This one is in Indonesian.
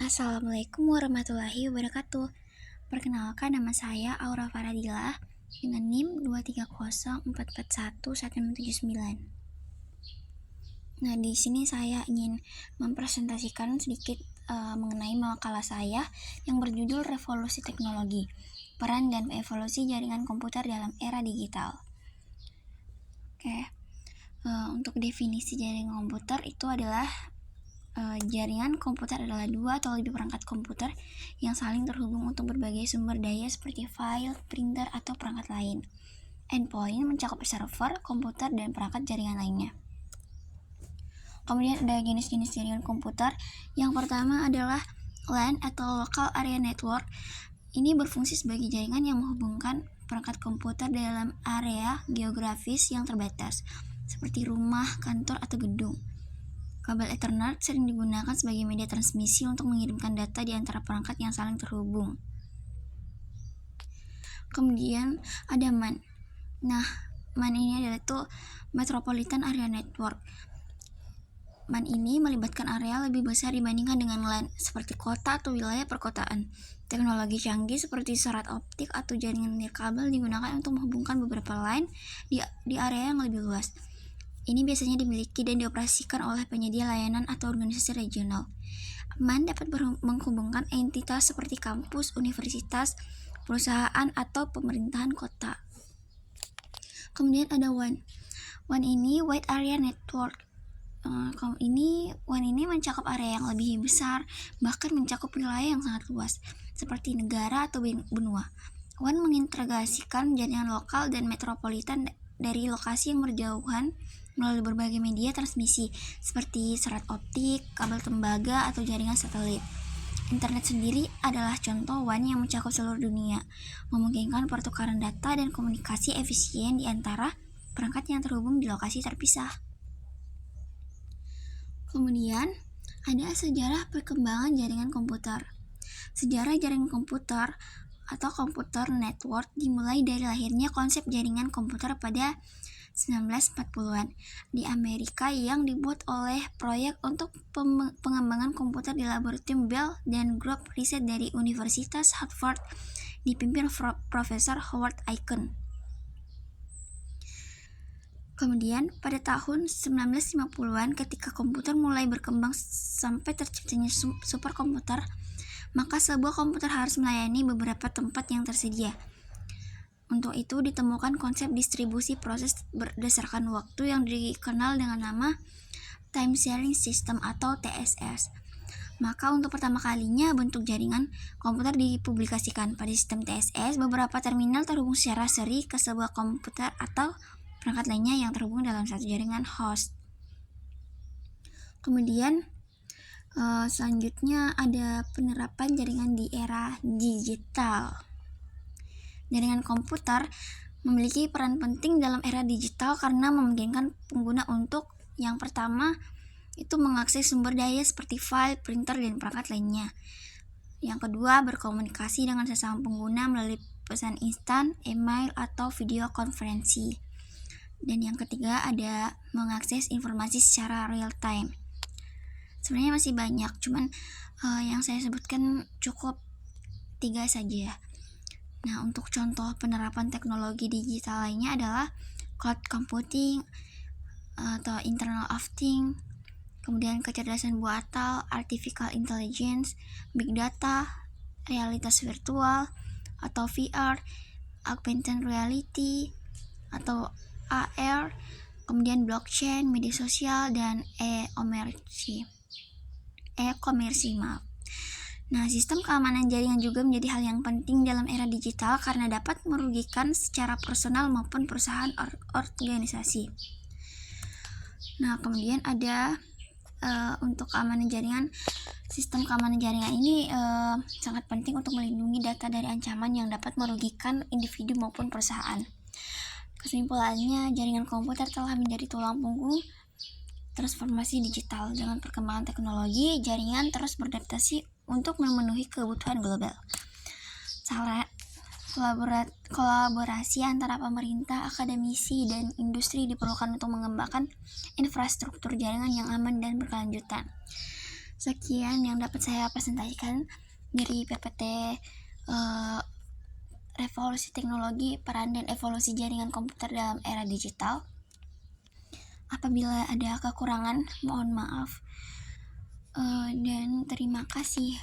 Assalamualaikum warahmatullahi wabarakatuh. Perkenalkan, nama saya Aura Faradilah dengan NIM 230441179. Nah, di sini saya ingin mempresentasikan sedikit mengenai makalah saya yang berjudul Revolusi Teknologi, Peran dan Evolusi Jaringan Komputer dalam Era Digital. Untuk definisi jaringan komputer itu adalah jaringan komputer adalah dua atau lebih perangkat komputer yang saling terhubung untuk berbagai sumber daya seperti file, printer, atau perangkat lain. Endpoint mencakup server, komputer, dan perangkat jaringan lainnya. Kemudian ada jenis-jenis jaringan komputer. Yang pertama adalah LAN atau Local Area Network. Ini berfungsi sebagai jaringan yang menghubungkan perangkat komputer dalam area geografis yang terbatas, seperti rumah, kantor, atau gedung. Kabel Ethernet sering digunakan sebagai media transmisi untuk mengirimkan data di antara perangkat yang saling terhubung. Kemudian ada MAN. Nah, MAN ini adalah Metropolitan Area Network. MAN ini melibatkan area lebih besar dibandingkan dengan LAN, seperti kota atau wilayah perkotaan. Teknologi canggih seperti serat optik atau jaringan nirkabel digunakan untuk menghubungkan beberapa line di area yang lebih luas. Ini biasanya dimiliki dan dioperasikan oleh penyedia layanan atau organisasi regional. MAN dapat menghubungkan entitas seperti kampus, universitas, perusahaan, atau pemerintahan kota. Kemudian ada WAN. WAN ini Wide Area Network. WAN ini mencakup area yang lebih besar, bahkan mencakup wilayah yang sangat luas, seperti negara atau benua. WAN mengintegrasikan jaringan lokal dan metropolitan dari lokasi yang berjauhan melalui berbagai media transmisi seperti serat optik, kabel tembaga, atau jaringan satelit. Internet sendiri adalah contoh WAN yang mencakup seluruh dunia, memungkinkan pertukaran data dan komunikasi efisien di antara perangkat yang terhubung di lokasi terpisah. Kemudian ada sejarah perkembangan jaringan komputer. Sejarah jaringan komputer atau komputer network dimulai dari lahirnya konsep jaringan komputer pada 1940-an di Amerika yang dibuat oleh proyek untuk pengembangan komputer di laboratorium Bell dan grup riset dari Universitas Harvard dipimpin Profesor Howard Aiken. Kemudian pada tahun 1950-an ketika komputer mulai berkembang sampai terciptanya superkomputer, maka sebuah komputer harus melayani beberapa tempat yang tersedia. Untuk itu ditemukan konsep distribusi proses berdasarkan waktu yang dikenal dengan nama Time Sharing System atau TSS. Maka untuk pertama kalinya bentuk jaringan komputer dipublikasikan. Pada sistem TSS, beberapa terminal terhubung secara seri ke sebuah komputer atau perangkat lainnya yang terhubung dalam satu jaringan host. Kemudian selanjutnya ada penerapan jaringan di era digital. Jaringan komputer memiliki peran penting dalam era digital karena memungkinkan pengguna untuk yang pertama itu mengakses sumber daya seperti file, printer, dan perangkat lainnya. Yang kedua, berkomunikasi dengan sesama pengguna melalui pesan instan, email, atau video konferensi. Dan yang ketiga ada mengakses informasi secara real time. Sebenarnya masih banyak, cuman yang saya sebutkan cukup 3 saja. Nah, untuk contoh penerapan teknologi digital lainnya adalah cloud computing atau Internet of Things, kemudian kecerdasan buatan, artificial intelligence, big data, realitas virtual atau VR, augmented reality atau AR, kemudian blockchain, media sosial, dan e-commerce. Nah, sistem keamanan jaringan juga menjadi hal yang penting dalam era digital karena dapat merugikan secara personal maupun perusahaan organisasi. Nah, kemudian ada untuk keamanan jaringan, sistem keamanan jaringan ini sangat penting untuk melindungi data dari ancaman yang dapat merugikan individu maupun perusahaan. Kesimpulannya, jaringan komputer telah menjadi tulang punggung transformasi digital. Dengan perkembangan teknologi, jaringan terus beradaptasi untuk memenuhi kebutuhan global. Kolaborasi antara pemerintah, akademisi, dan industri diperlukan untuk mengembangkan infrastruktur jaringan yang aman dan berkelanjutan. Sekian yang dapat saya presentasikan dari PPT Revolusi Teknologi, Peran dan Evolusi Jaringan Komputer dalam Era Digital. Apabila ada kekurangan, mohon maaf. Dan terima kasih.